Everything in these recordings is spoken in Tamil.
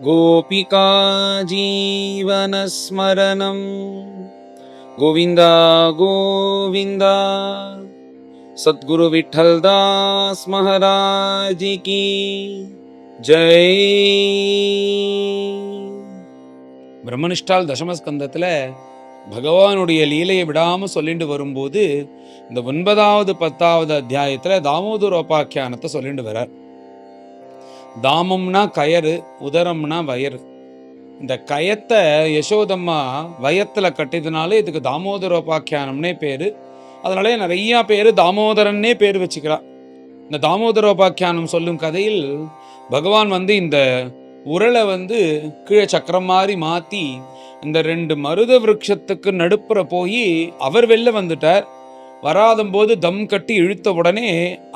गोपिका जीवनस्मरणं गोविन्द गोविन्द। सद्गुरु विठ्ठलदास महाराज की जय। பிரம்மனிஷ்டால் தசமஸ்கந்தத்தில் பகவானுடைய லீலையை விடாமல் சொல்லிட்டு வரும்போது இந்த 9வது 10வது அத்தியாயத்தில் தாமோதரோபாக்கியானத்தை சொல்லிட்டு வரார். தாமம்னா கயறு, உதரம்னா வயறு. இந்த கயத்தை யசோதம்மா வயத்தில் கட்டியதுனால இதுக்கு தாமோதரோபாக்கியானம்னே பேர். அதனாலே நிறையா பேர் தாமோதரன்னே பேர் வச்சுக்கிறார். இந்த தாமோதரோபாக்கியானம் சொல்லும் கதையில் பகவான் இந்த உரலை கீழே சக்கரம் மாதிரி மாற்றி இந்த 2 மருத விருட்சத்துக்கு நடுப்புற போய் அவர் வெளில வந்துட்டார். வராதம்போது தம் கட்டி இழுத்த உடனே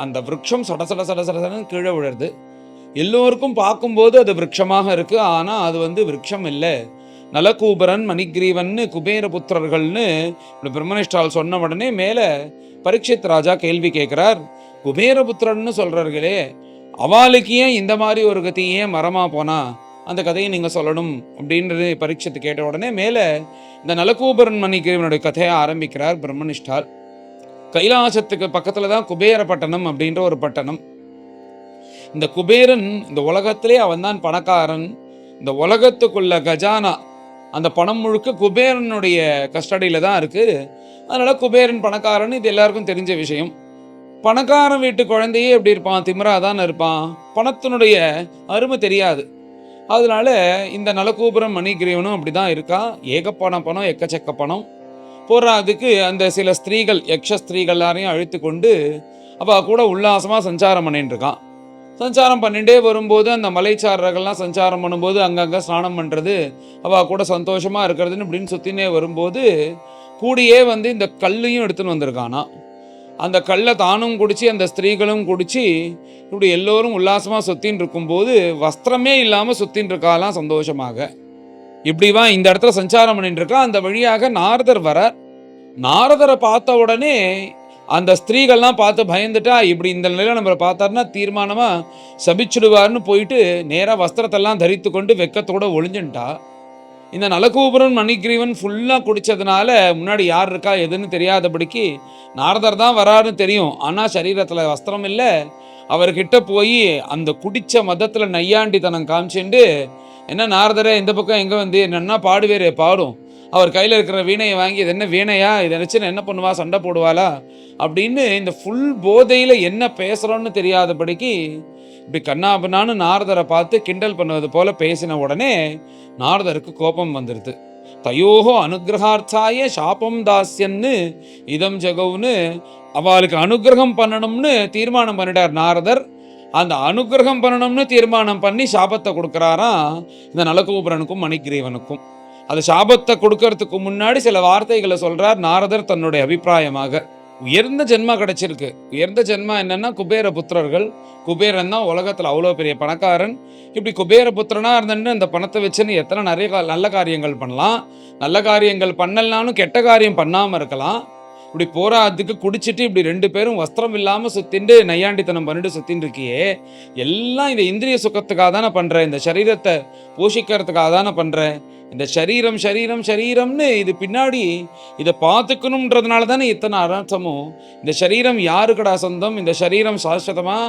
அந்த விருட்சம் சட சட சட சடன்னு கீழே விழுறது. எல்லோருக்கும் பார்க்கும்போது அது விருட்சமாக இருக்கு. ஆனால் அது விருட்சம் இல்லை, நலகூபரன் மணிகிரீவன்னு குபேர புத்திரர்கள்னு பிரம்மனிஷ்டால் சொன்ன உடனே மேலே பரீட்சித் ராஜா கேள்வி கேட்குறார். குபேரபுத்திரன்னு சொல்கிறார்களே, அவளுக்கு ஏன் இந்த மாதிரி ஒரு கதி, ஏன் மரமாக போனா அந்த கதையை நீங்கள் சொல்லணும் அப்படின்றது பரீட்சித்து கேட்ட உடனே மேலே இந்த நலகூபரன் மணிகிரீவனுடைய கதையை ஆரம்பிக்கிறார் பிரம்மனிஷ்டால். கைலாசத்துக்கு பக்கத்தில் தான் குபேரப்பட்டணம் அப்படின்ற ஒரு பட்டணம். இந்த குபேரன் இந்த உலகத்திலே அவன் தான் பணக்காரன். இந்த உலகத்துக்குள்ள கஜானா அந்த பணம் முழுக்க குபேரனுடைய கஸ்டடியில் தான் இருக்குது. அதனால் குபேரன் பணக்காரன், இது எல்லாருக்கும் தெரிஞ்ச விஷயம். பணக்காரன் வீட்டு குழந்தையே எப்படி இருப்பான், திமிராதான் இருப்பான், பணத்தினுடைய அருமை தெரியாது. அதனால இந்த நலகூபுரம் மணிகிரீவனும் அப்படி தான் இருக்கான். ஏகப்பண பணம், எக்கச்சக்க பணம் போடுறதுக்கு அந்த சில ஸ்திரீகள், யக்ஷ ஸ்திரீகள் எல்லாரையும் அழைத்து கொண்டு அவள் கூட உல்லாசமாக சஞ்சாரம் பண்ணிட்டு இருக்கான். சஞ்சாரம் பண்ணிகிட்டே வரும்போது அந்த மலைச்சாரர்கள்லாம் சஞ்சாரம் பண்ணும்போது அங்கங்கே ஸ்நானம் பண்ணுறது, அவள் கூட சந்தோஷமாக இருக்கிறதுன்னு இப்படின்னு சுற்றினே வரும்போது கூடியே இந்த கல்லையும் எடுத்துன்னு வந்திருக்கானா. அந்த கல்லை தானும் குடிச்சு அந்த ஸ்திரீகளும் குடிச்சு இப்படி எல்லோரும் உல்லாசமாக சுற்றின்னு இருக்கும்போது வஸ்திரமே இல்லாமல் சுற்றின்னு இருக்காலாம் சந்தோஷமாக. இப்படிவா இந்த இடத்துல சஞ்சாரம் பண்ணிட்டு இருக்கா. அந்த வழியாக நாரதர் வரார். நாரதரை பார்த்த உடனே அந்த ஸ்திரீகள்லாம் பார்த்து பயந்துட்டா. இப்படி இந்த நிலையில் நம்மளை பார்த்தாருன்னா தீர்மானமாக சபிச்சுடுவார்னு போயிட்டு நேராக வஸ்திரத்தெல்லாம் தரித்து கொண்டு வெக்கத்தோடு ஒளிஞ்சுட்டா. இந்த நலகூபுரன் மணிகிரீவன் ஃபுல்லாக குடித்ததுனால முன்னாடி யார் இருக்கா எதுன்னு தெரியாதபடிக்கு நாரதர் தான் வராருன்னு தெரியும். ஆனால் சரீரத்தில் வஸ்திரம் இல்லை. அவர்கிட்ட போய் அந்த குடித்த மதத்தில் நையாண்டித்தனம் காமிச்சுண்டு, என்ன நாரதரே இந்த பக்கம் எங்கே என்னென்னா பாடுவேரே பாடும், அவர் கையில் இருக்கிற வீணையை வாங்கி இது என்ன வீணையா, இதை நினச்சி என்ன பண்ணுவா, சண்டை போடுவாளா அப்படின்னு இந்த ஃபுல் போதையில் என்ன பேசுகிறோன்னு தெரியாதபடிக்கு இப்படி கண்ணாபண்ணான்னு நாரதரை பார்த்து கிண்டல் பண்ணுவது போல பேசின உடனே நாரதருக்கு கோபம் வந்துடுது. தயோகோ அனுகிரகார்த்தாய சாபம் தாஸ்யன்னு இதம் ஜகவுன்னு அவளுக்கு அனுகிரகம் பண்ணணும்னு தீர்மானம் பண்ணிட்டார் நாரதர். அந்த அனுகிரகம் பண்ணணும்னு தீர்மானம் பண்ணி சாபத்தை கொடுக்குறாராம் இந்த நலகூபரனுக்கும் மணிகிரீவனுக்கும். அது சாபத்தை கொடுக்கறதுக்கு முன்னாடி சில வார்த்தைகளை சொல்றார் நாரதர் தன்னுடைய அபிப்பிராயமாக. உயர்ந்த ஜென்மா கிடைச்சிருக்கு. உயர்ந்த ஜென்மா என்னன்னா குபேர புத்திரர்கள். குபேரன் தான் உலகத்தில் அவ்வளோ பெரிய பணக்காரன். இப்படி குபேர புத்திரனா இருந்துட்டு அந்த பணத்தை வச்சுன்னு எத்தனை நிறைய நல்ல காரியங்கள் பண்ணலாம். நல்ல காரியங்கள் பண்ணலனாலும் கெட்ட காரியம் பண்ணாமல் இருக்கலாம். இப்படி போராதுக்கு குடிச்சிட்டு இப்படி 2 பேரும் வஸ்திரம் இல்லாமல் சுத்திண்டு நையாண்டித்தனம் பண்ணிட்டு சுத்தின்னு இருக்கியே, எல்லாம் இந்த இந்திரிய சுகத்துக்காக தானே பண்ணுறேன், இந்த சரீரத்தை போஷிக்கிறதுக்காக தானே பண்ணுறேன். இந்த சரீரம் சரீரம் சரீரம்னு இது பின்னாடி இதை பார்த்துக்கணுன்றதுனால தானே இத்தனை அர்த்தமும். இந்த சரீரம் யாருக்கடா சொந்தம், இந்த சரீரம் சாஸ்வதமா,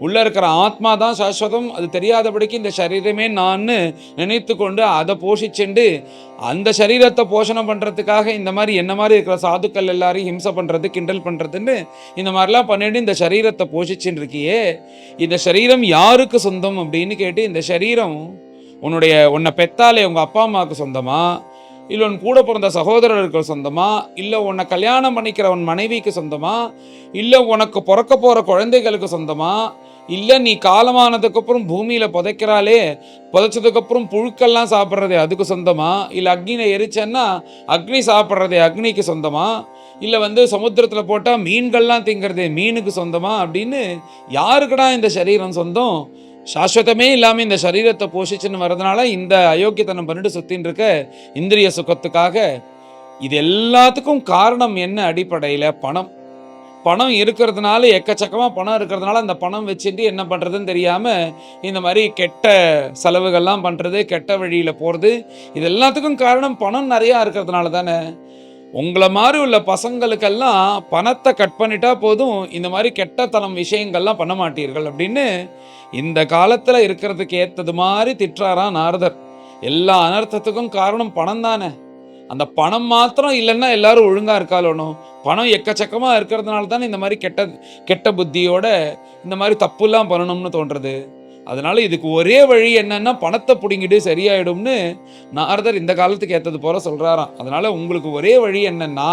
உள்ளே இருக்கிற ஆத்மா தான் சாஸ்வதம், அது தெரியாதபடிக்கு இந்த சரீரமே நான் நினைத்து கொண்டு அதை போஷிச்சுண்டு அந்த சரீரத்தை போஷணம் பண்ணுறதுக்காக இந்த மாதிரி என்ன மாதிரி இருக்கிற சாதுக்கள் எல்லாரையும் ஹிம்சை பண்ணுறது, கிண்டல் பண்ணுறதுன்னு இந்த மாதிரிலாம் பண்ணிட்டு இந்த சரீரத்தை போஷிச்சுன்னு இருக்கியே, இந்த சரீரம் யாருக்கு சொந்தம் அப்படின்னு கேட்டு, இந்த சரீரம் உன்னை பெத்தாலே உங்கள் அப்பா அம்மாவுக்கு சொந்தமா, இல்லை உன் கூட பிறந்த சகோதரர்களுக்கு சொந்தமா, இல்லை உன்னை கல்யாணம் பண்ணிக்கிற உன் மனைவிக்கு சொந்தமா, இல்லை உனக்கு பிறக்க போகிற குழந்தைகளுக்கு சொந்தமா, இல்லை நீ காலமானதுக்கப்புறம் பூமியில் புதைச்சதுக்கப்புறம் புழுக்கெல்லாம் சாப்பிட்றதே அதுக்கு சொந்தமா, இல்லை அக்னியை எரிச்சேன்னா அக்னி சாப்பிட்றதே அக்னிக்கு சொந்தமா, இல்லை சமுத்திரத்தில் போட்டால் மீன்கள்லாம் திங்கிறதே மீனுக்கு சொந்தமா அப்படின்னு யாருக்கடா இந்த சரீரம் சொந்தம்? சாஸ்வதமே இல்லாமல் இந்த சரீரத்தை போஷிச்சுன்னு வர்றதுனால இந்த அயோக்கியத்தனம் பண்ணிட்டு சுத்தின்னு இருக்க இந்திரிய சுகத்துக்காக. இது எல்லாத்துக்கும் காரணம் என்ன? அடிப்படையில் பணம். பணம் இருக்கிறதுனால, எக்கச்சக்கமா பணம் இருக்கிறதுனால, அந்த பணம் வச்சுட்டு என்ன பண்றதுன்னு தெரியாம, இந்த மாரி கெட்ட செலவுகள்லாம் பண்றது, கெட்ட வழியில போறது, இது எல்லாத்துக்கும் காரணம் பணம் நெறையா இருக்கிறதுனால தானே! உங்கள மாரி உள்ள பசங்களுக்கெல்லாம் பணத்த கட் பண்ணிட்டா போதும், இந்த மாரி கெட்டத்தனம் விஷயங்கள்லாம் பண்ண மாட்டீர்கள் அப்படின்னு, இந்த காலத்துல இருக்கிறதுக்கு ஏத்தது மாரி திட்டுறாராம் நாரதர். எல்லா அனர்த்தத்துக்கும் காரணம் பணம் தானே! அந்த பணம் மாத்திரம் இல்லன்னா எல்லாரும் ஒழுங்கா இருக்காளோனோ? பணம் எக்கச்சக்கமா இருக்கிறதுனால தானே இந்த மாரி கெட்ட கெட்ட புத்தியோட இந்த மாரி தப்புலாம் பண்ணணும்னு தோன்றது. அதனால இதுக்கு ஒரே வழி என்னன்னா, பணத்த புடுங்கிடு சரியாயிடும்னு நாரதர் இந்த காலத்துக்கு ஏத்தது போல சொல்றாராம். அதனால உங்களுக்கு ஒரே வழி என்னன்னா,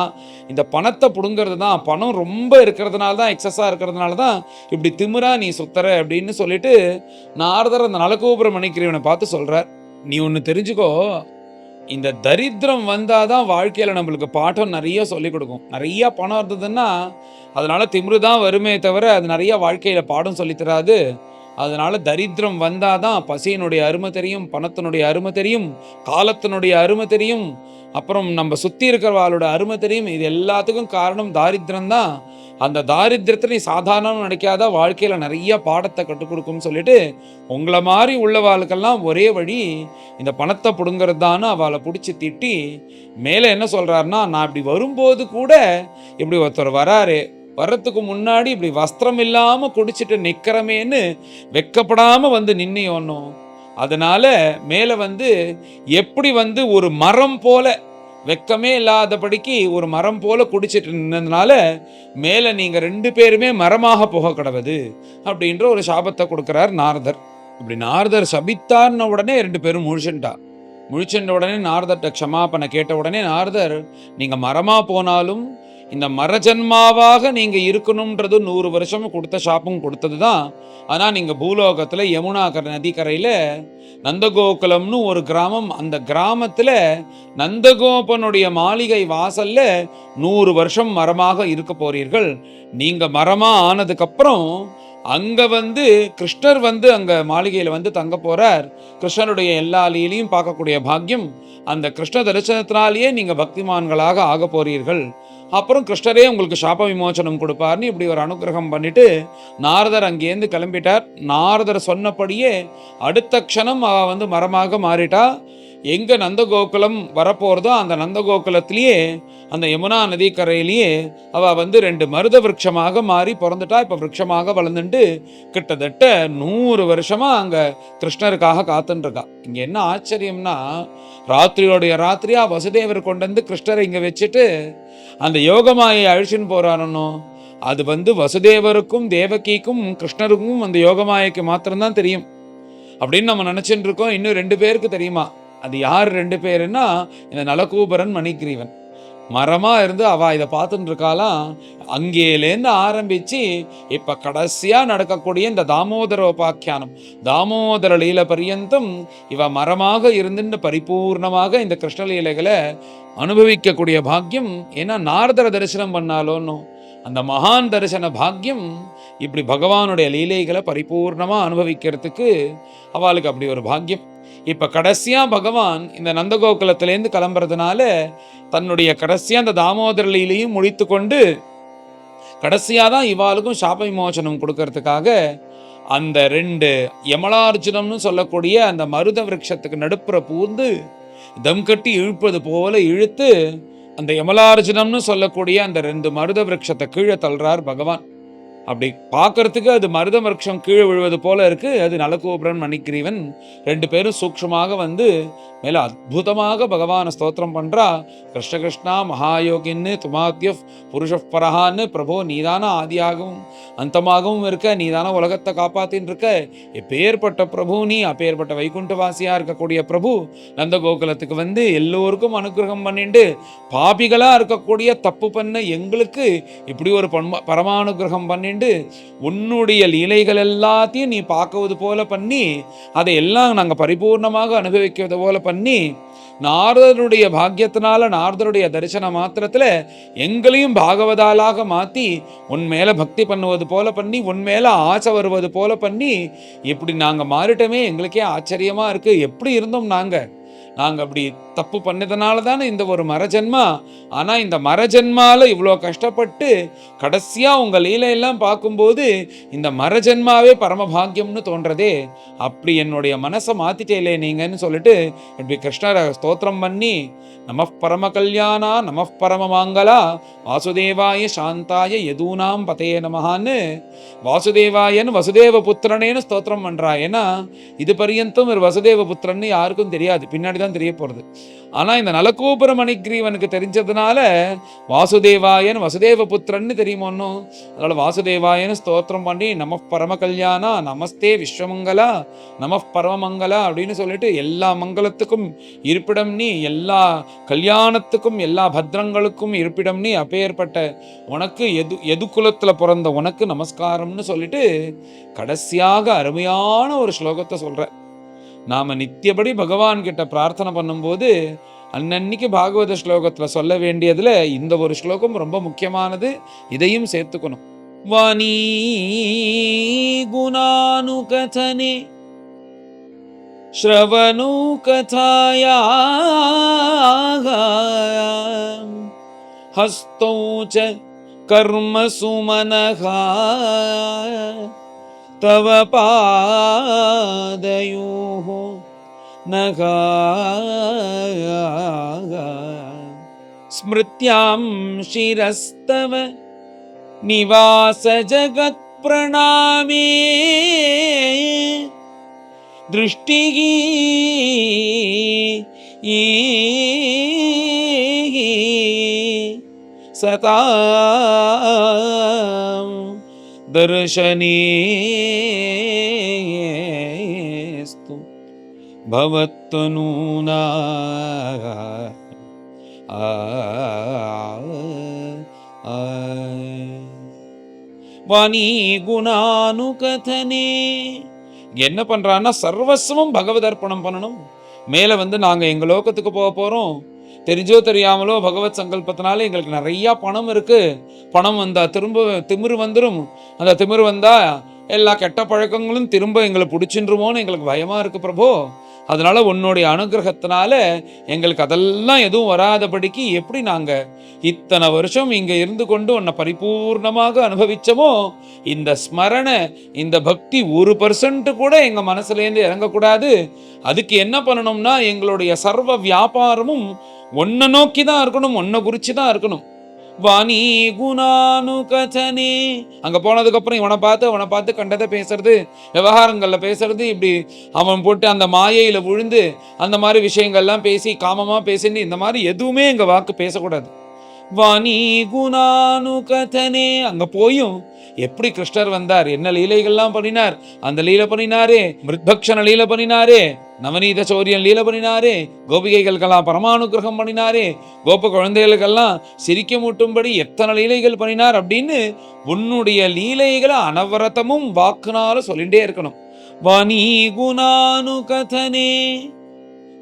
இந்த பணத்த புடுங்குறது தான். பணம் ரொம்ப இருக்கிறதுனால தான், எக்ஸஸா இருக்கிறதுனால தான் இப்படி திமிரா நீ சுத்துற அப்படின்னு சொல்லிட்டு, நாரதர் அந்த நலகோபுர மணிக்கிரீவன பார்த்து சொல்றார். "நீ ஒண்ணு தெரிஞ்சுக்கோ, இந்த தரித்திரம் வந்தா தான் வாழ்க்கையில நம்மளுக்கு பாடம் நெறைய சொல்லிக் குடுக்கும். நெறைய பணம் இருந்ததுன்னா, அதனால திமிரு தான் வருமே தவிர, அது நெறைய வாழ்க்கையில பாடம் சொல்லி தராது. அதனால தரித்திரம் வந்தா தான் பசியினுடைய அருமை தெரியும், பணத்தினுடைய அருமை தெரியும், காலத்தினுடைய அருமை தெரியும், அப்புறம் நம்ம சுத்தி இருக்கிறவாளோட அருமை தெரியும். இது எல்லாத்துக்கும் காரணம் தாரித்திரம் தான். அந்த தாரித்திரத்த நீ சாதாரணமா நினைக்காத, வாழ்க்கையில நெறைய பாடத்த கத்துக் குடுக்கும்னு சொல்லிட்டு, உங்கள மாரி உள்ளவாளுக்கெல்லாம் ஒரே வழி இந்த பணத்த புடுங்குறது தான்னு அவள புடிச்சு திட்டி, மேல என்ன சொல்றாருன்னா, நான் இப்படி வரும்போது கூட இப்படி ஒருத்தர் வராரு. வர்றதுக்கு முன்னாடி இப்படி வஸ்திரம் இல்லாம குடிச்சிட்டு நிக்கிறமேன்னு வெட்கப்படாம வந்து நின்னியோன்னும். அதனால மேல வந்து எப்படி வந்து ஒரு மரம் போல வெட்கமே இல்லாதபடிக்கு ஒரு மரம் போல குடிச்சிட்டு நின்னதுனால, மேல நீங்க 2 பேருமே மரமாக போக கடவது. அப்படின்ற ஒரு சாபத்த குடுக்கிறார் நாரதர். இப்படி நாரதர் சபித்தார்ன உடனே 2 பேரும் முழிச்சுண்டா. முழிச்சுண்ட உடனே நாரதர்ட்ட க்ஷமாபண கேட்ட உடனே நாரதர், நீங்க மரமா போனாலும், இந்த மரஜன்மாவாக நீங்க இருக்கணும்ன்றது 100 வருஷம் குடுத்த சாபம் குடுத்தது தான். ஆனா நீங்க பூலோகத்துல யமுனா நதிக்கரையில நந்தகோகுலம்னு ஒரு கிராமம். அந்த கிராமத்துல நந்தகோபனுடைய மாளிகை வாசல்ல 100 வருஷம் மரமாக இருக்க போறீர்கள். நீங்க மரமா ஆனதுக்கப்புறம், அங்க வந்து கிருஷ்ணர் வந்து அங்க மாளிகையில வந்து தங்க போறார். கிருஷ்ணருடைய எல்லா லீலையும் பார்க்கக்கூடிய பாக்கியம் அந்த கிருஷ்ண தரிசனத்தினாலேயே நீங்க பக்திமான்களாக ஆகப் போறீர்கள். அப்புறம் கிருஷ்ணரே உங்களுக்கு சாப விமோசனம் கொடுப்பார்னு இப்படி ஒரு அனுக்கிரகம் பண்ணிட்டு நாரதர் அங்கேருந்து கிளம்பிட்டார். நாரதர் சொன்னபடியே அடுத்த க்ஷணம் அவ வந்து மரமாக மாறிட்டா. எங்க நந்தகோகுலம் வரப்போறதோ அந்த நந்தகோகுலத்திலேயே அந்த யமுனா நதிக்கரையிலேயே அவ வந்து 2 மருத விருட்சமாக மாறி பொறந்துட்டா. இப்ப விருட்சமாக வளர்ந்துட்டு கிட்டத்தட்ட 100 வருஷமா அங்க கிருஷ்ணருக்காக காத்துன்னு இருக்கா. இங்க என்ன ஆச்சரியம்னா, ராத்திரியோடைய ராத்திரியா வசுதேவர் கொண்டு வந்து கிருஷ்ணரை இங்க வச்சுட்டு அந்த யோகமாயை அழிச்சுன்னு போறானோ, அது வந்து வசுதேவருக்கும் தேவகிக்கும் கிருஷ்ணருக்கும் அந்த யோகமாயைக்கு மாத்திரம்தான் தெரியும் அப்படின்னு நம்ம நினைச்சுட்டு இருக்கோம். இன்னும் 2 பேருக்கு தெரியுமா? அது யார் 2 பேருன்னா, இந்த நலகூபரன் மணிகிரீவன். மரமா இருந்து அவ இதை பார்த்துட்டு இருக்காளாம். அங்கேலேருந்து ஆரம்பிச்சு இப்ப கடைசியா நடக்கக்கூடிய இந்த தாமோதரோபாக்கியானம், தாமோதர லீல பரியந்தம் இவ மரமாக இருந்துட்டு பரிபூர்ணமாக இந்த கிருஷ்ணலீலைகளை அனுபவிக்கக்கூடிய பாக்கியம். ஏன்னா நாரதர தரிசனம் பண்ணாலோன்னு அந்த மகான் தரிசன பாக்கியம் இப்படி பகவானுடைய லீலைகளை பரிபூர்ணமா அனுபவிக்கிறதுக்கு அவளுக்கு அப்படி ஒரு பாக்கியம். இப்ப கடைசியா பகவான் இந்த நந்தகோகுலத்திலேருந்து கிளம்புறதுனால தன்னுடைய கடைசியா அந்த தாமோதர லீலையும் முடித்து கொண்டு கடைசியா தான் இவாளுக்கும் சாப விமோசனம் கொடுக்கறதுக்காக அந்த 2 யமலார்ஜுனம்னு சொல்லக்கூடிய அந்த மருத விருட்சத்துக்கு நடுப்புற பூந்து தம் கட்டி இழுப்பது போல இழுத்து அந்த யமலார்ஜுனம்னு சொல்லக்கூடிய அந்த 2 மருத விருட்சத்தை கீழே தள்ளுறார் பகவான். அப்படி பார்க்கறதுக்கு அது மருத விருட்சம் கீழே விழுவது போல இருக்கு. அது நலகோபுரன் மணிகிரீவன் 2 பேரும் சூக்ஷமாக வந்து மேல அற்புதமாக பகவான ஸ்தோத்திரம் பண்றா. கிருஷ்ண கிருஷ்ணா மகாயோகின்னு துமாத்ய புருஷ பரஹான்னு, பிரபோ நீதான ஆதியாகவும் அந்தமாகவும் இருக்க, நீதான உலகத்தை காப்பாத்தின்னு இருக்க, எப்பேற்பட்ட பிரபு நீ, அப்பேற்பட்ட வைகுண்டவாசியா இருக்கக்கூடிய பிரபு நந்தகோகுலத்துக்கு வந்து எல்லோருக்கும் அனுகிரகம் பண்ணிட்டு பாபிகளா இருக்கக்கூடிய தப்பு பண்ண எங்களுக்கு இப்படி ஒரு பரமானுகிரகம் பண்ணிட்டு உன்னுடைய லீலைகள் எல்லாத்தையும் நீ பார்க்குவது போல பண்ணி அதை எல்லாம் நாங்க பரிபூர்ணமாக அனுபவிக்கிறது போல பண்ணி நாரதனுடைய பாக்கியத்தினால நாரதனுடைய தரிசன மாத்திரத்துல எங்களையும் பாகவதாலாக மாத்தி உன் மேல பக்தி பண்ணுவது போல பண்ணி உன் மேல ஆசை வருவது போல பண்ணி இப்படி நாங்க மாறிட்டோமே, எங்களுக்கே ஆச்சரியமா இருக்கு. எப்படி இருந்தோம் நாங்க? நாங்கள் அப்படி தப்பு பண்ணதுனால தானே இந்த ஒரு மரஜன்மா. ஆனால் இந்த மரஜன்மால இவ்வளோ கஷ்டப்பட்டு கடைசியாக உங்கள் லீலையெல்லாம் பார்க்கும்போது இந்த மரஜன்மாவே பரமபாகியம்னு தோன்றதே. அப்படி என்னுடைய மனசை மாற்றிட்டேலே நீங்கன்னு சொல்லிட்டு இப்படி கிருஷ்ணரை ஸ்தோத்திரம் பண்ணி நமः பரம கல்யாணா நமः பரம மாங்கலா வாசுதேவாய சாந்தாய யதூனாம் பதே நமஹான்னு வாசுதேவாயன்னு வசுதேவ புத்திரனேன்னு ஸ்தோத்திரம் பண்றா. ஏன்னா இது பரியந்தம் ஒரு வசுதேவ புத்திரன்னு யாருக்கும் தெரியாது, பின்னாடி தான் தெரிய போறது. ஆனா இந்த நலகோபுர மணிகிரீவனுக்கு தெரிஞ்சதுனால வாசுதேவாயன் வசுதேவ புத்திரன்னு தெரியுமோன்னும். அதனால வாசுதேவாயன்னு ஸ்தோத்திரம் பண்ணி நமः பரம கல்யாணா நமஸ்தே விஸ்வமங்கலா நமः பரமமங்கலா அப்படின்னு சொல்லிட்டு எல்லா மங்களத்துக்கும் இருப்பிடம் நீ, எல்லா கல்யாணத்துக்கும் எல்லா பத்ரங்களுக்கும் இருப்பிடம் நீ, அப்பேற்பட்ட உனக்கு எது குலத்துல பிறந்த உனக்கு நமஸ்காரம்னு சொல்லிட்டு கடைசியாக அருமையான ஒரு ஸ்லோகத்தை சொல்ற. நாம நித்தியபடி பகவான் கிட்ட பிரார்த்தனை பண்ணும்போது அன்னன்னைக்கு பாகவத ஸ்லோகத்துல சொல்ல வேண்டியதுல இந்த ஒரு ஸ்லோகம் ரொம்ப முக்கியமானது. இதையும் சேர்த்துக்கணும். வாணி குணானுகதனே ஸ்ரவணு கதாயா ஹஸ்தௌ ச கர்மசு மனஹா தவ பாதயோः நகா ஸ்மிருத்யாம் சிரஸ்தவ நிவாச ஜகத் பிரணாமே திருஷ்டிகி சதா தர்ஷனேஸ்து பவத்வனூனா வாணி குணானுகதனே. என்ன பண்றான்னா சர்வஸ்வம் பகவத் அர்ப்பணம் பண்ணணும். மேல நாங்க எங்க லோகத்துக்கு போக போறோம், தெரிஞ்சோ தெரியாமலோ பகவத் சங்கல்பத்தினால எங்களுக்கு நிறைய பணம் இருக்கு, பணம் வந்தா திரும்ப திமிரு வந்துடும், அந்த திமிரு வந்தா எல்லா கெட்ட பழக்கங்களும் திரும்ப எங்களை பிடிச்சின்றுமோன்னு எங்களுக்கு பயமா இருக்கு பிரபு. அதனால உன்னுடைய அனுகிரகத்தினால எங்களுக்கு அதெல்லாம் எதுவும் வராதபடிக்கு எப்படி நாங்க இத்தனை வருஷம் இங்க இருந்து கொண்டு உன்னை பரிபூர்ணமாக அனுபவிச்சோமோ இந்த ஸ்மரண இந்த பக்தி 1% கூட எங்க மனசுலேருந்து இறங்கக்கூடாது. அதுக்கு என்ன பண்ணணும்னா எங்களுடைய சர்வ வியாபாரமும் ஒன்ன நோக்கி தான் இருக்கணும், ஒன்ன குறிச்சு தான் இருக்கணும். வாணி குணானுகதனே. அங்க போனதுக்கு அப்புறம் இவனை பார்த்து கண்டதை பேசுறது, விவகாரங்கள்ல பேசுறது, இப்படி அவன் போட்டு அந்த மாயையில விழுந்து அந்த மாதிரி விஷயங்கள்லாம் பேசி காமமா பேசின்னு இந்த மாதிரி எதுவுமே எங்க வாக்கு பேசக்கூடாது. வாணி குணானுகதனே. அங்க போயும் எப்படி கிருஷ்ணர் வந்தார், என்ன லீலைகள்லாம் பண்ணினார், அந்த லீலை பண்ணினாரே, மிருத்பக்ஷண லீலை பண்ணினாரே, நவநீத சௌரியன் லீலை பண்ணினாரே, கோபிகைகளுக்கெல்லாம் பரமானுகிரகம் பண்ணினாரே, கோப குழந்தைகளுக்கெல்லாம் சிரிக்க மூட்டும்படி எத்தனை லீலைகள் பண்ணினார் அப்படின்னு உன்னுடைய லீலைகளை அனவரத்தமும் வாக்குனால சொல்லிட்டே இருக்கணும். வாணி குணானுகதனே.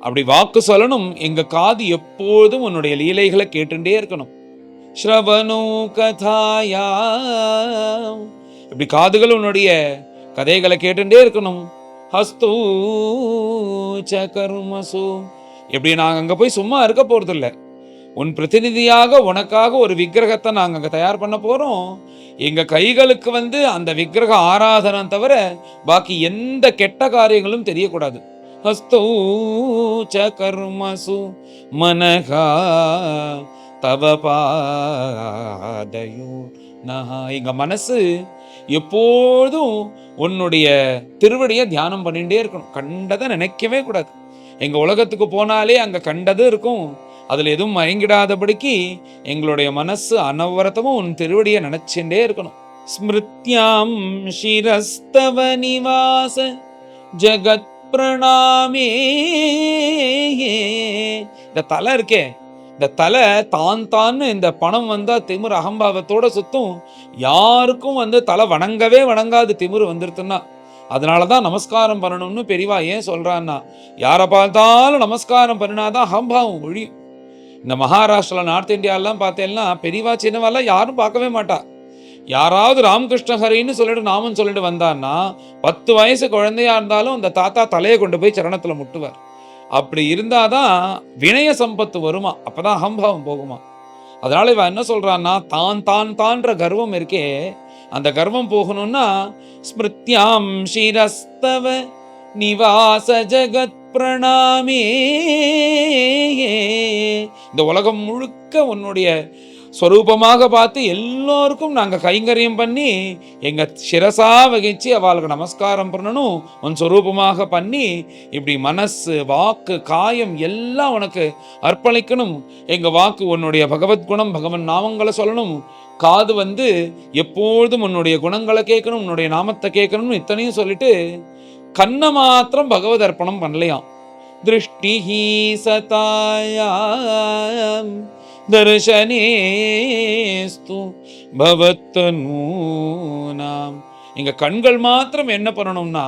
அப்படி வாக்கு சொல்லணும். எங்க காது எப்போதும் உன்னுடைய லீலைகளை கேட்டுட்டே இருக்கணும். ஸ்ரவணு கதாயா. இப்படி காதுகள் உன்னுடைய கதைகளை கேட்டுட்டே இருக்கணும். ஹஸ்தூ ச கர்மசு. எப்படி நாங்கள் அங்கே போய் சும்மா இருக்க போறது இல்லை, உன் பிரதிநிதியாக உனக்காக ஒரு விக்கிரகத்தை நாங்கள் அங்கே தயார் பண்ண போறோம். எங்க கைகளுக்கு அந்த விக்கிரக ஆராதனை தவிர பாக்கி எந்த கெட்ட காரியங்களும் தெரியக்கூடாது. ஹஸ்தூ ச கர்மசு மனகா தவ பாதயோ நஹா. எங்க மனசு எப்போதும் உன்னுடைய திருவடியை தியானம் பண்ணிட்டே இருக்கணும், கண்டதை நினைக்கவே கூடாது. எங்க உலகத்துக்கு போனாலே அங்க கண்டது இருக்கும், அதுல எதுவும் மயங்கிடாதபடிக்கு எங்களுடைய மனசு அனவரத்தமும் உன் திருவடியை நினைச்சுட்டே இருக்கணும். ஸ்மிருத்யாம் சிரஸ்தவ நிவாச ஜகத் பிரணாமே. இந்த தலை இருக்கே, இந்த தலை தான்னு இந்த பணம் வந்தா திமிரு அகம்பாவத்தோட சுத்தும். யாருக்கும் தலை வணங்கவே வணங்காது திமிரு வந்துருத்துன்னா. அதனாலதான் நமஸ்காரம் பண்ணணும்னு பெரியவா ஏன் சொல்றான்னா, யாரை பார்த்தாலும் நமஸ்காரம் பண்ணினாதான் அகம்பாவம் ஒழியும். இந்த மகாராஷ்டிரா நார்த் இந்தியாலாம் பார்த்தேன்னா பெரியவா சின்னவாலாம் யாரும் பார்க்கவே மாட்டா. யாராவது ராமகிருஷ்ண ஹரின்னு சொல்லிட்டு நாமம் சொல்லிட்டு வந்தான்னா 10 வயசு குழந்தையா இருந்தாலும் அந்த தாத்தா தலையை கொண்டு போய் சரணத்துல முட்டுவார். அப்படி இருந்தாதான் வினய சம்பத்து வருமா, அப்பதான் அகம்பாவம் போகுமா. அதனால இவன் என்ன சொல்றான்னா, தான் தான் தான்ற கர்வம் இருக்கே, அந்த கர்வம் போகணும்னா ஸ்மிருத்யாம் ஷிரஸ்தவ நிவாச ஜகத் பிரணாமே, இந்த உலகம் முழுக்க உன்னுடைய ஸ்வரூபமாக பார்த்து எல்லோருக்கும் நாங்கள் கைங்கரியம் பண்ணி எங்கள் சிரசா வகிச்சு அவளுக்கு நமஸ்காரம் பண்ணணும், உன் ஸ்வரூபமாக பண்ணி இப்படி மனசு வாக்கு காயம் எல்லாம் உனக்கு அர்ப்பணிக்கணும். எங்கள் வாக்கு உன்னுடைய பகவத்குணம் பகவன் நாமங்களை சொல்லணும், காது எப்பொழுதும் உன்னுடைய குணங்களை கேட்கணும், உன்னுடைய நாமத்தை கேட்கணும்னு இத்தனையும் சொல்லிட்டு கண்ணை மாத்திரம் பகவத் அர்ப்பணம் பண்ணலையாம். திருஷ்டிஹி சதாயாம் தர்ஷனேஸ்து பவத்தனூனாம். எங்க கண்கள் மாத்திரம் என்ன பண்ணணும்னா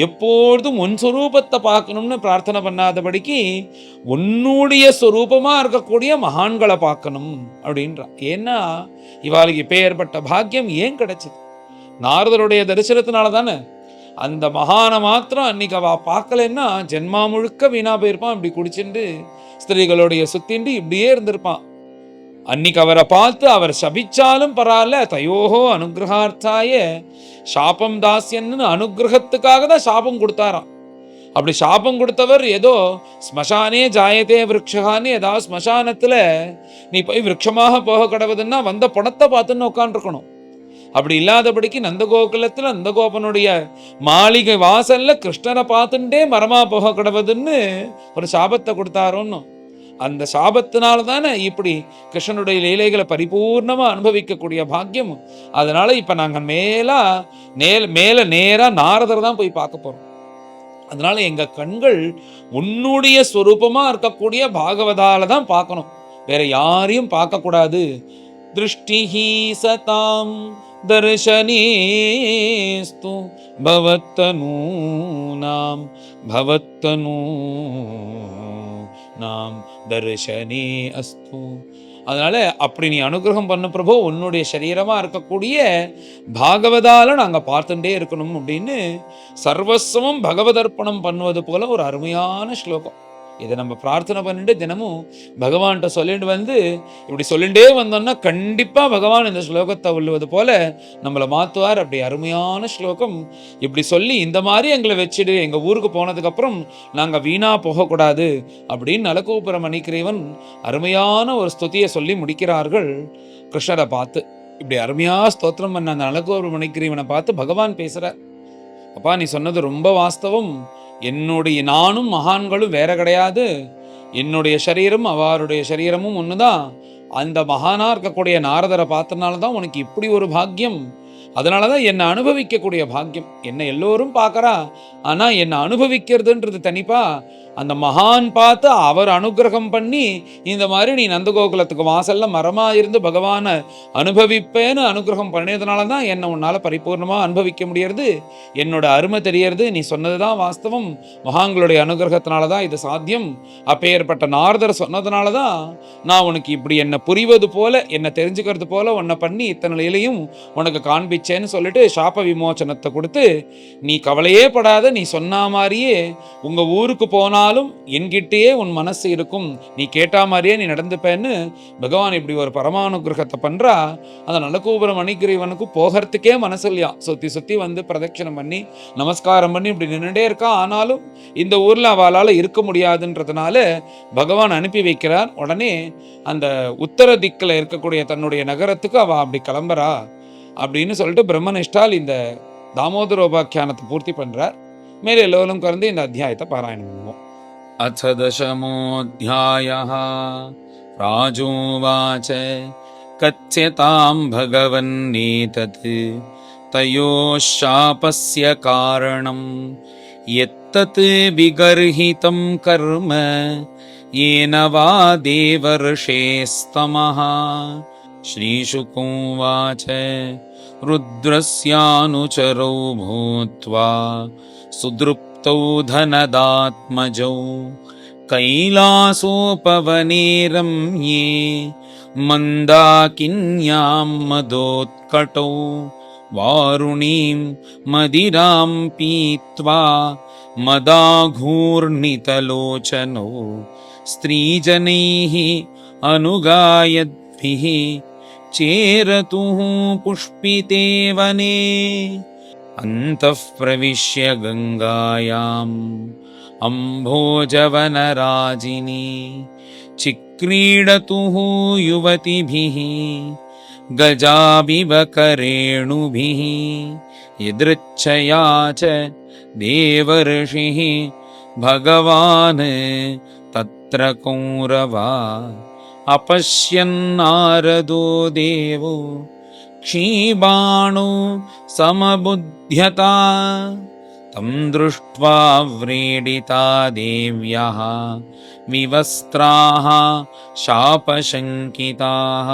எப்பொழுதும் உன் சொரூபத்தை பார்க்கணும்னு பிரார்த்தனை பண்ணாதபடிக்கு உன்னுடைய சொரூபமா இருக்கக்கூடிய மகான்களை பார்க்கணும் அப்படின்றா. ஏன்னா இவாளுக்கு இப்பேற்பட்ட பாக்கியம் ஏன் கிடைச்சது? நாரதருடைய தரிசனத்தினால தானே. அந்த மகானை மாத்திரம் அன்னைக்கு அவ பார்க்கலன்னா ஜென்மா முழுக்க வீணா போயிருப்பான். இப்படி குடிச்சுட்டு ஸ்திரீகளுடைய சுத்திண்டு இப்படியே இருந்திருப்பான். அன்னைக்கு அவரை பார்த்து அவர் சபிச்சாலும் பரவாயில்ல, தயோகோ அனுகிரகார்த்தாய சாபம் தாசியன்னு அனுகிரகத்துக்காக தான் சாபம் கொடுத்தாராம். அப்படி சாபம் கொடுத்தவர் ஏதோ ஸ்மசானே ஜாயத்தே விரக்ஷகான்னு ஏதாவது ஸ்மசானத்துல நீ போய் விரக்ஷமாக போக கடவுதுன்னா வந்த பணத்தை பார்த்துன்னு உட்காந்துருக்கணும். அப்படி இல்லாதபடிக்கு நந்தகோகுலத்தில் நந்தகோபனுடைய மாளிகை வாசல்ல கிருஷ்ணரை பார்த்துட்டே மரமா போக கிடவுதுன்னு ஒரு சாபத்தை கொடுத்தாரோன்னு. அந்த சாபத்தினால தானே இப்படி கிருஷ்ணனுடைய லீலைகளை பரிபூர்ணமா அனுபவிக்கக்கூடிய பாக்கியம். அதனால இப்ப நாங்க மேல நேரா நாரதர் தான் போய் பார்க்க போறோம். அதனால எங்க கண்கள் உன்னுடைய ஸ்வரூபமா இருக்கக்கூடிய பாகவதால தான் பார்க்கணும், வேற யாரையும் பார்க்க கூடாது. திருஷ்டிஹி சதாம் தர்ஷனேஸ்து பவத்தனூனாம் பவத்தனூனாம் தர்ஷனே அஸ்து. அதனால அப்படி நீ அனுகிரகம் பண்ண பிரபு, உன்னுடைய சரீரமா இருக்கக்கூடிய பாகவதால நாங்க பார்த்துட்டே இருக்கணும் அப்படின்னு சர்வஸ்வமும் பகவதர்ப்பணம் பண்ணுவது போல ஒரு அருமையான ஸ்லோகம். இதை நம்ம பிரார்த்தனை பண்ணிட்டு தினமும் பகவான்கிட்ட சொல்லிட்டு இப்படி சொல்லிட்டே வந்தோம்னா கண்டிப்பா பகவான் இந்த ஸ்லோகத்தை உள்ளுவது போல நம்மளை மாத்துவார். அப்படி அருமையான ஸ்லோகம். இப்படி சொல்லி இந்த மாதிரி எங்களை வச்சுடு, எங்க ஊருக்கு போனதுக்கு அப்புறம் நாங்க வீணா போகக்கூடாது அப்படின்னு நலகோபுர மணிக்கிரீவன் அருமையான ஒரு ஸ்துதியை சொல்லி முடிக்கிறார்கள். கிருஷ்ணரை பார்த்து இப்படி அருமையா ஸ்தோத்திரம் பண்ண அந்த நலகோபுர மணிக்கிரீவனை பார்த்து பகவான் பேசுறார். அப்பா, நீ சொன்னது ரொம்ப வாஸ்தவம். என்னுடைய நானும் மகான்களும் வேற கிடையாது, என்னுடைய சரீரம் அவருடைய சரீரமும் ஒண்ணுதான். அந்த மகானா இருக்கக்கூடிய நாரதரை பார்த்தனால்தான் உனக்கு இப்படி ஒரு பாக்கியம். அதனாலதான் என்னை அனுபவிக்கக்கூடிய பாக்கியம். என்னை எல்லோரும் பார்க்கறா, ஆனா என்னை அனுபவிக்கிறதுன்றது தனிப்பா. அந்த மகான் பார்த்து அவர் அனுகிரகம் பண்ணி இந்த மாதிரி நீ நந்தகோகுலத்துக்கு வாசல்ல மரமா இருந்து பகவானை அனுபவிப்பேன்னு அனுகிரகம் பண்ணியதுனால தான் என்னை உன்னால பரிபூர்ணமா அனுபவிக்க முடியறது, என்னோட அருமை தெரியறது. நீ சொன்னதுதான் வாஸ்தவம், மகான்களுடைய அனுகிரகத்தினால தான் இது சாத்தியம். அப்பேற்பட்ட நாரதர் சொன்னதுனால தான் நான் உனக்கு இப்படி என்னை புரிவது போல என்னை தெரிஞ்சுக்கிறது போல உன்னை பண்ணி இத்தனை நிலையிலையும் உனக்கு காண்பிச்சேன்னு சொல்லிட்டு சாப விமோச்சனத்தை கொடுத்து, நீ கவலையே படாத, நீ சொன்ன மாதிரியே உங்க ஊருக்கு போனா என்கிட்டயே உன் மனசு இருக்கும், நீ கேட்டா மாதிரியே நீ நடந்துப்பேன்னு பகவான் இப்படி ஒரு பரமானுகிரகத்தை பண்றா. அந்த நலகோபுர மணிகிரீவனுக்கு போகிறதுக்கே மனசு இல்லையா, சுத்தி சுத்தி பிரதட்சணம் பண்ணி நமஸ்காரம் பண்ணி இப்படி நின்றுட்டே இருக்கா. ஆனாலும் இந்த ஊர்ல அவளால இருக்க முடியாதுன்றதுனால பகவான் அனுப்பி வைக்கிறார். உடனே அந்த உத்தர திக்கில் இருக்கக்கூடிய தன்னுடைய நகரத்துக்கு அவ அப்படி கிளம்புறா அப்படின்னு சொல்லிட்டு பிரம்மனிஷ்டால் இந்த தாமோதரோபாக்கியானத்தை பூர்த்தி பண்றார். மேலே எல்லோரும் கலந்து இந்த அத்தியாயத்தை பாராயணம் பண்ணுவோம். அத தசமோऽध्यायः ராஜோவாச கத்யதாம் பகவன்னேதத் தயோः சாபஸ்ய காரணம் யத்தத் விகர்ஹிதம் கர்ம येन वा देवर्षेस्तमः. श्रीशुकोवाच रुद्रस्यानुचरौ भूत्वा सुदृप्तौ धनदात्मजौ कैलासोपवने रम्ये मन्दाकिन्यां मदोत्कटौ वारुणीं मदिरां पीत्वा मदाघूर्णितलोचनो स्त्रीजनैः अनुगायद्भिः चेरतुः पुष्पिते वने अन्तः प्रविश्य गङ्गायाम् अम्भोजवनराजिनी चिक्रीडतुः युवतिभिः गजाभिव करेणुभिः यदृच्छया च देवर्षिः भगवान् तत्र कौरवा अपश्यन्नारदो देवो क्षीबाणो समबुध्यता तं दृष्ट्वा व्रीडिता देव्यः विवस्त्राः शापशङ्किताः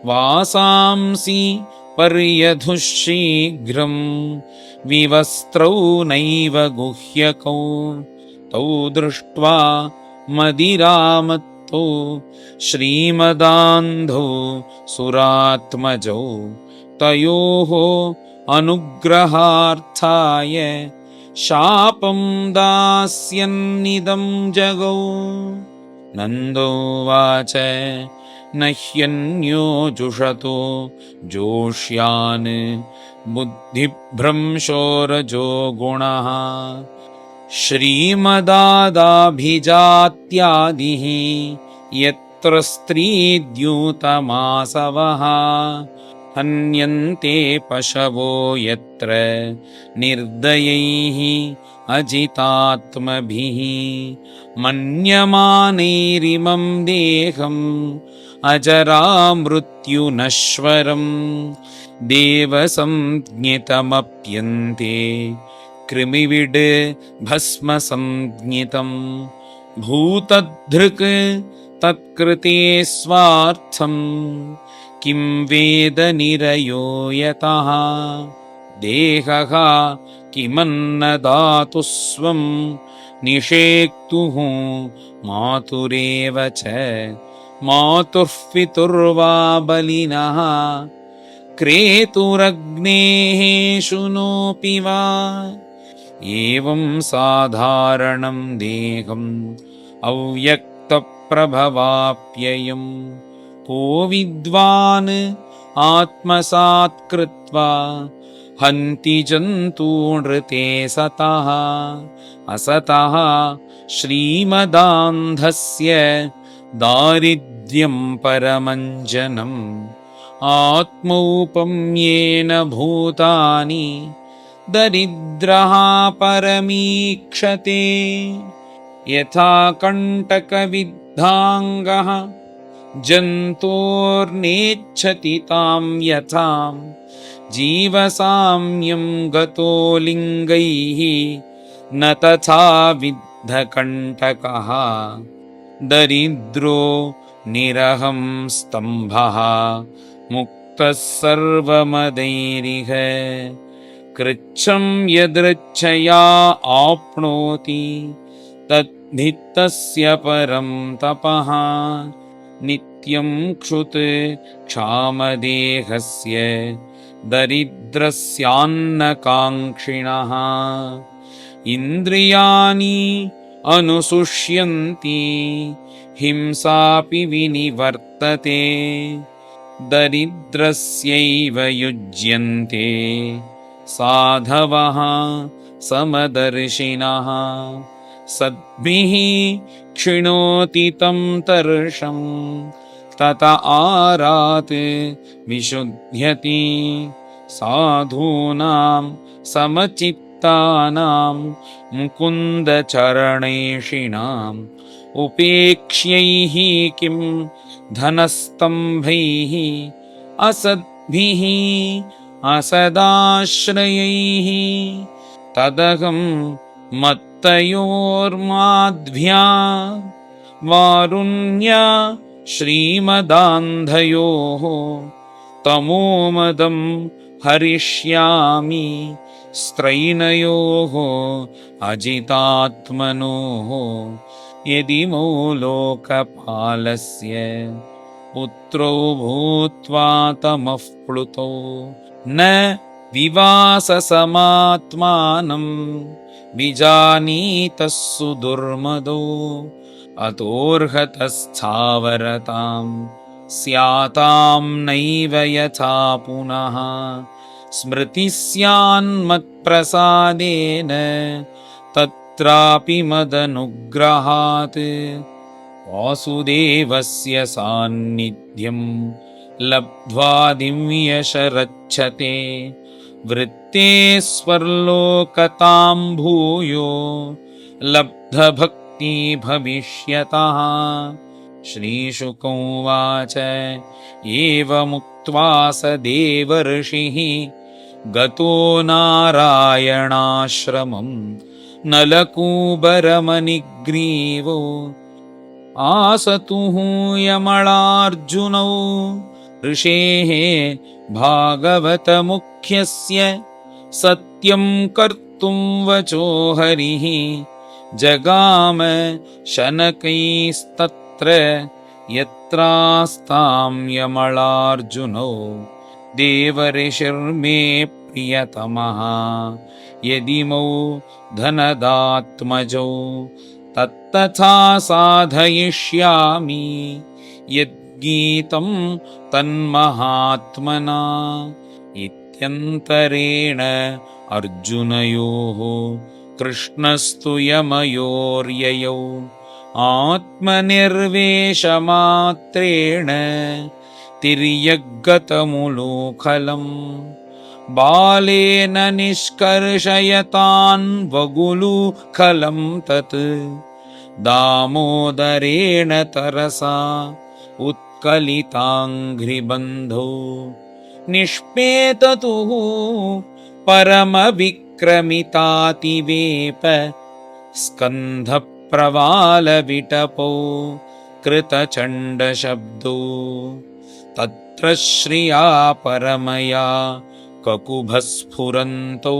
वासांसि पर्यधुः शीघ्रं विवस्त्रौ नैव गुह्यकौ तौ दृष्ट्वा मदिरामत्तौ श्रीमदान्धौ सुरात्मजौ तयोः अनुग्रहार्थाय शापं दास्यन्निदं जगौ नन्दोवाच न ह्यन्यो जुषतो जोष्यान् बुद्धिभ्रंशोरजो गुणः श्रीमदादाभिजात्यादिः यत्र स्त्रीद्यूतमासवः हन्यन्ते पशवो यत्र निर्दयैः अजितात्मभिः मन्यमानैरिमं देहम् अजरामृत्युनश्वरं देवसंज्ञितमप्यन्ते कृमिविड् भस्मसंज्ञितं भूतधृक् तत्कृते स्वार्थं किं वेद निरयो यतः देहः किमन्नदातु स्वं निषेक्तुः मातुरेव च मातुः पितुर्वा बलिनः क्रेतुरग्नेः शुनोऽपि वा एवं साधारणं देहम् अव्यक्तप्रभवाप्ययम् को विद्वान् आत्मसात् कृत्वा हन्ति जन्तूनृते सतः असतः श्रीमदान्धस्य दारिद्र्यं परमञ्जनम् आत्मौपम्येन भूतानि दरिद्रः परमीक्षते यथा कण्टकविद्धाङ्गः जन्तोर्नेच्छति तां यथां जीवसाम्यं गतो लिङ्गैः न तथा विद्धकण्टकः दरिद्रो निरहं स्तम्भः मुक्तः सर्वमदैरिह कृच्छं यदृच्छया आप्नोति तद्धितस्य परं तपः नित्यं क्षुत् क्षामदेहस्य दरिद्रस्यान्नकाङ्क्षिणः इन्द्रियाणि अनुसुष्यन्ति हिंसापि विनिवर्तते दरिद्रस्यैव युज्यन्ते साधवः समदर्शिनः सद्भिः क्षिणोति तं तर्षं तत आरात् विशुध्यति साधूनां समचित्तानां मुकुन्दचरणेषिणाम् उपेक्ष्यैः किं धनस्तम्भैः असद्भिः असदाश्रयैः तदहं मत्तयोर्माद्भ्या वारुण्य श्रीमदान्धयोः तमोमदं हरिष्यामि स्त्रैणयोः अजितात्मनोः यदिमो लोकपालस्य पुत्रो भूत्वा तमः प्लुतो न विवाससमात्मानं विजानीतः सुदुर्मदो अतोऽर्हतस्थावरतां स्यातां नैव यथा पुनः स्मृतिः स्यान्मत्प्रसादेन तत्रापि मदनुग्रहात् वासुदेवस्य सान्निध्यं लब्ध्वा दिव्यशरच्छते वृत्ते स्वर्लोकतां भूयो लब्धभक्ति भविष्यतः। श्रीशुक उवाच एवमुक्त्वा स देवर्षिः गतो नारायणाश्रमं नलकूबरमणिग्रीवो आसतुः यमलार्जुनौ ऋषेः भागवतमुख्यस्य सत्यं कर्तुं वचो हरिः जगाम शनकैस्तत्र यत्रास्तां यमलार्जुनौ देवर्षिर्मे प्रियतमः यदिमौ धनदात्मजौ तत्तथा साधयिष्यामि यद्गीतं तन्महात्मना इत्यन्तरेण अर्जुनयोः कृष्णस्तु यमयोर्ययौ आत्मनिर्वेशमात्रेण तिर्यग्गतमुलोखलम् बालेन निष्कर्षयतान् वगुलुखलं तत् दामोदरेण तरसा उत्कलिताङ्घ्रिबन्धो निष्पेततुः परमविक्रमितातिवेप स्कन्धप्रवालविटपौ कृतचण्डशब्दो तत्र श्रिया परमया ककुभस्फुरन्तौ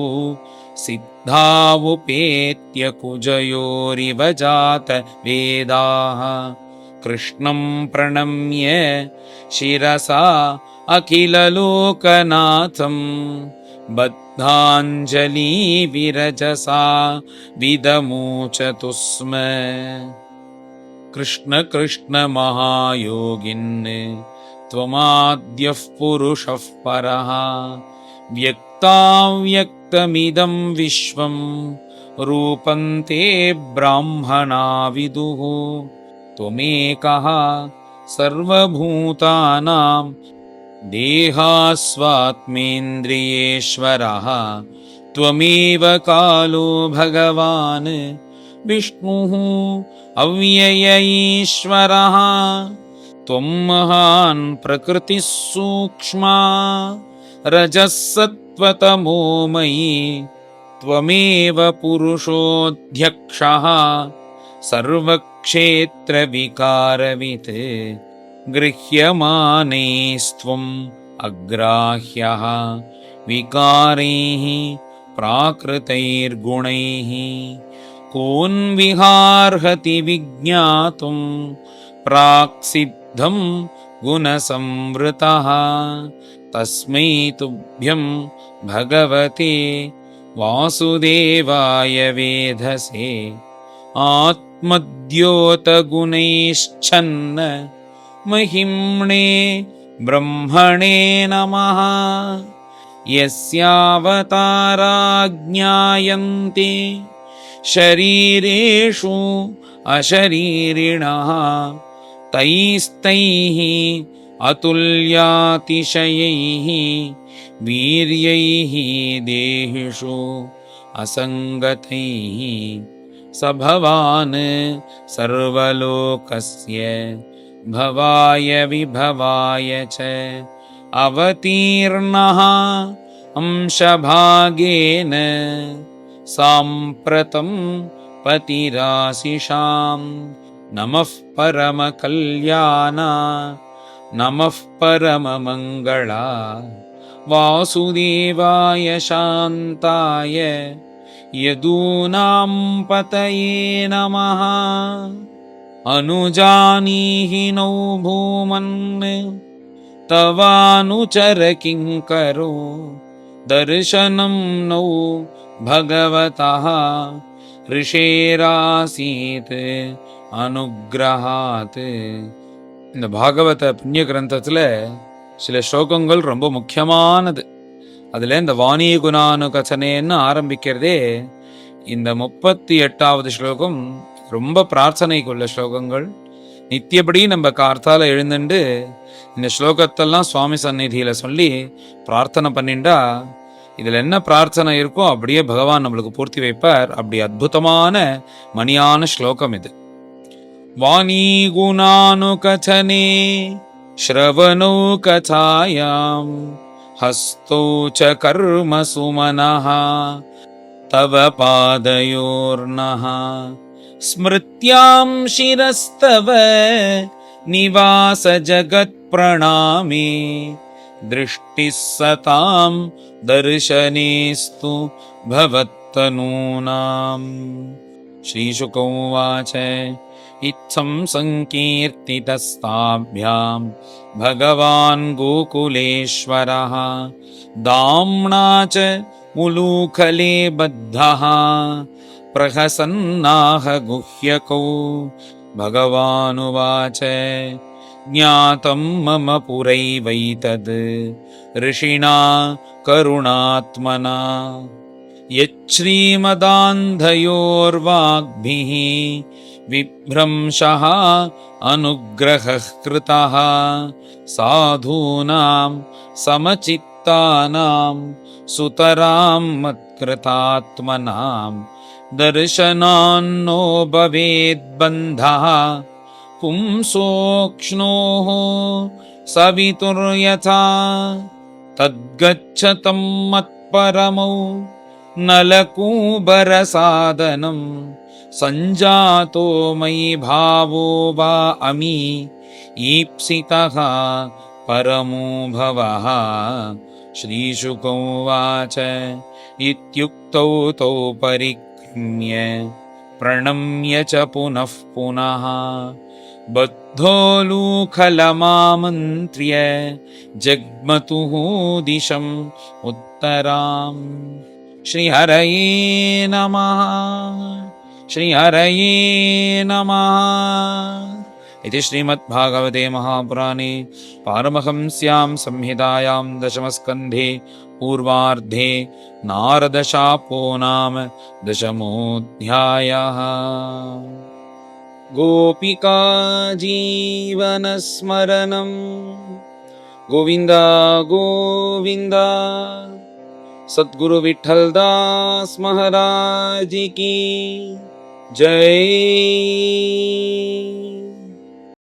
सिद्धावुपेत्य कुजयोरिव जात वेदाः कृष्णं प्रणम्य शिरसा अखिललोकनाथं बद्धाञ्जलि विरजसा विदमोचतु स्म। कृष्ण कृष्ण महायोगिन् त्वमाद्यः पुरुषः परः व्यक्ताव्यक्तमिदं विश्वं रूपं ते ब्राह्मणा विदुः त्वमेकः सर्वभूतानां देहास्वात्मेन्द्रियेश्वरः त्वमेव कालो भगवान् विष्णुः अव्यय ईश्वरः त्वं महान् प्रकृतिः सूक्ष्मा रजः सत्त्वतमोमयी त्वमेव पुरुषोऽध्यक्षः सर्वक्षेत्रविकारवित् गृह्यमानैस्त्वम् अग्राह्यः विकारैः प्राकृतैर्गुणैः कोऽन्विहार्हति विज्ञातुं प्राक्सिद्धं गुणसंवृतः तस्मै तुभ्यं भगवते वासुदेवाय वेधसे आत्मद्योतगुणैश्चन्न महिम्ने ब्रह्मणे नमः यस्यावतारा ज्ञायन्ते शरीरेषु अशरीरिणः तैस्तैः अतुल्यातिशयैः वीर्यैः देहिषु असङ्गतैः स भवान् सर्वलोकस्य भवाय विभवाय च अवतीर्णः अंशभागेन साम्प्रतं पतिराशिषां नमः परमकल्याणा नमः परममङ्गला वासुदेवाय शान्ताय यदूनां पतये नमः अनुजानीहि नौ भूमन् तवानुचर किङ्करो दर्शनं नौ भगवतः ऋषेरासीत् अनुग्रहात्. இந்த பாகவத புண்ணிய கிரந்தத்துல சில ஸ்லோகங்கள் ரொம்ப முக்கியமானது. அதுல இந்த வாணி குணானு கசனேன்னு ஆரம்பிக்கிறதே இந்த 38வது ஸ்லோகம் ரொம்ப பிரார்த்தனைக்குள்ள ஸ்லோகங்கள். நித்தியபடி நம்ம கார்த்தால எழுந்துண்டு இந்த ஸ்லோகத்தெல்லாம் சுவாமி சந்நிதியில சொல்லி பிரார்த்தனை பண்ணிண்டா இதுல என்ன பிரார்த்தனை இருக்கோ அப்படியே பகவான் நம்மளுக்கு பூர்த்தி வைப்பார். அப்படி அற்புதமான மணியான ஸ்லோகம் இது. வாணி குணானு கசனே ஸ்ரவணோ கதாயாம் ஹஸ்தோ ச கர்ம சுமனஹ தவ பாதயோர்னஹ ஸ்மிருத்யாம் சிரஸ்தவ நிவாச ஜகத் பிரணாமே திருஷ்டி சதாம் தர்ஷனேஸ்து பவத்தனூனாம். ஸ்ரீசுக உவாச इत्थं संकीर्तितस्ताभ्यां भगवान् गोकुलेश्वरः दाम्ना च मुलूखले बद्धः प्रहसन्नाह गुह्यकौ. भगवानुवाच ज्ञातं मम पुरैवैतद् ऋषिणा करुणात्मना यच्छ्रीमदान्धयोर्वाग्भिः विभ्रंशः अनुग्रहः कृतः साधूनां समचित्तानां सुतरां मत्कृतात्मनां दर्शनान्नो भवेद्बन्धः पुंसोक्ष्णोः सवितुर्यथा तद्गच्छतं मत्परमौ नलकूबरसादनं संजातो मयि भावो वा अमी ईप्सितः परमो भवः. श्रीशुक उवाच इत्युक्तौ तौ परिक्रम्य प्रणम्य च पुनः पुनः बद्धोलूखलमामन्त्र्य जग्मतुः दिशम् उत्तराम्. श्रीहरये नमः. श्रीहरये नमः. इति श्रीमद्भागवते महापुराणे पारमहंस्यां संहितायां दशमस्कन्धे पूर्वार्धे नारदशापो नाम दशमोऽध्यायः. गोपिका जीवनस्मरणं गोविन्द गोविन्द. सद्गुरु विठ्ठल दास महाराज की जय.